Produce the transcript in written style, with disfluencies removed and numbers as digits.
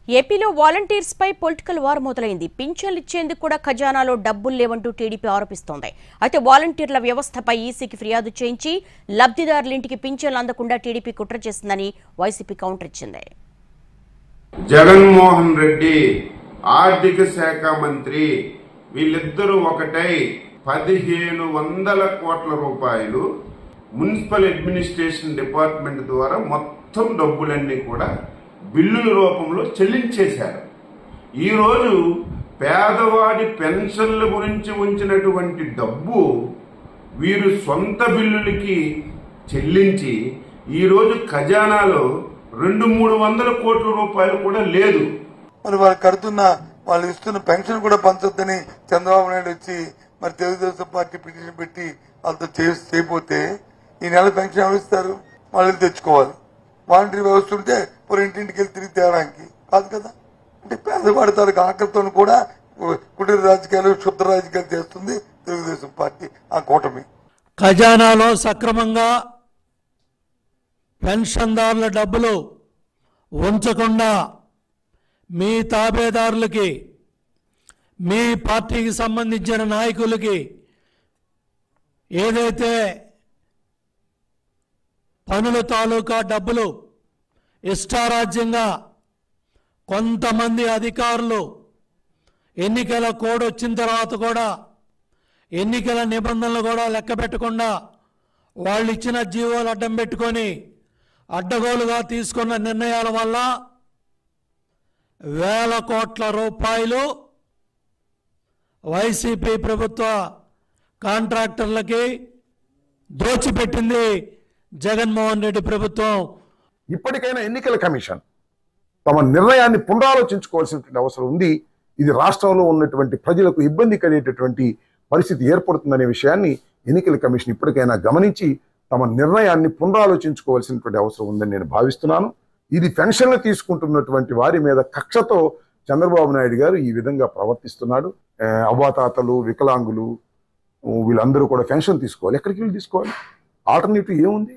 ఏపీలో వాలంటీర్స్ పై political war మొదలైంది. పింఛన్లు ఇచ్చేందుకు కూడా ఖజానాలో డబ్బులు లేవంటూ టీడీపీ ఆరోపిస్తోంది. అయితే వాలంటీర్ల వ్యవస్థపై ఈసీకి ఫిర్యాదు చేయించి లబ్ధిదారుల ఇంటికి పింఛన్లు అందకుండా టీడీపీ కుట్ర చేసిందని వైసీపీ కౌంటర్ ఇచ్చింది. జగన్మోహన్ రెడ్డి ఆర్థిక శాఖ మంత్రి వీళ్ళిద్దరూ ఒకటై 1500 కోట్ల రూపాయలు మున్సిపల్ అడ్మినిస్ట్రేషన్ డిపార్ట్మెంట్ ద్వారా మొత్తం డబ్బులన్నీ కూడా బిల్లుల రూపంలో చెల్లించేశారు. ఈరోజు పేదవాడి పెన్షన్ల గురించి ఉంచినటువంటి డబ్బు వీరు సొంత బిల్లులకి చెల్లించి ఈరోజు ఖజానాలో 200-300 కోట్ల రూపాయలు కూడా లేదు. మరి వాళ్ళు కడుతున్న వాళ్ళు ఇస్తున్న పెన్షన్ కూడా పంచొద్దని చంద్రబాబు నాయుడు వచ్చి మరి తెలుగుదేశం పార్టీ పిటిషన్ పెట్టి వాళ్ళతో చేయకపోతే ఈ నెల పెన్షన్ ఎవరిస్తారు? వాళ్ళు తెచ్చుకోవాలి. వాలంటరీ వ్యవస్థ ఉంటే మరి ఇంటింటికి వెళ్ళి తిరిగి తేడానికి కాదు కదా. అంటే పేదవాడి తాలూకు ఆకలితో కూడా కుటీర రాజకీయాలు క్షుద్ర రాజకీయాలు చేస్తుంది తెలుగుదేశం పార్టీ, ఆ కూటమి. ఖజానాలో సక్రమంగా పెన్షన్దారుల డబ్బులు ఉంచకుండా మీ తాబేదారులకి, మీ పార్టీకి సంబంధించిన నాయకులకి ఏదైతే పనుల తాలూకా డబ్బులు ఇష్టారాజ్యంగా కొంతమంది అధికారులు ఎన్నికల కోడ్ వచ్చిన తర్వాత కూడా ఎన్నికల నిబంధనలు కూడా లెక్క పెట్టకుండా వాళ్ళు ఇచ్చిన జీవోలు అడ్డం పెట్టుకొని అడ్డగోలుగా తీసుకున్న నిర్ణయాల వల్ల వేల కోట్ల రూపాయలు వైసీపీ ప్రభుత్వ కాంట్రాక్టర్లకి దోచిపెట్టింది జగన్మోహన్ రెడ్డి ప్రభుత్వం. ఇప్పటికైనా ఎన్నికల కమిషన్ తమ నిర్ణయాన్ని పునరాలోచించుకోవాల్సినటువంటి అవసరం ఉంది. ఇది రాష్ట్రంలో ఉన్నటువంటి ప్రజలకు ఇబ్బంది కలిగేటటువంటి పరిస్థితి ఏర్పడుతుందనే విషయాన్ని ఎన్నికల కమిషన్ ఇప్పటికైనా గమనించి తమ నిర్ణయాన్ని పునరాలోచించుకోవాల్సినటువంటి అవసరం ఉందని నేను భావిస్తున్నాను. ఇది పెన్షన్లు తీసుకుంటున్నటువంటి వారి మీద కక్షతో చంద్రబాబు నాయుడు గారు ఈ విధంగా ప్రవర్తిస్తున్నాడు. అవ్వాతాతలు, వికలాంగులు వీళ్ళందరూ కూడా పెన్షన్ తీసుకోవాలి. ఎక్కడికి వెళ్ళి తీసుకోవాలి? ఆల్టర్నేటివ్ ఏముంది?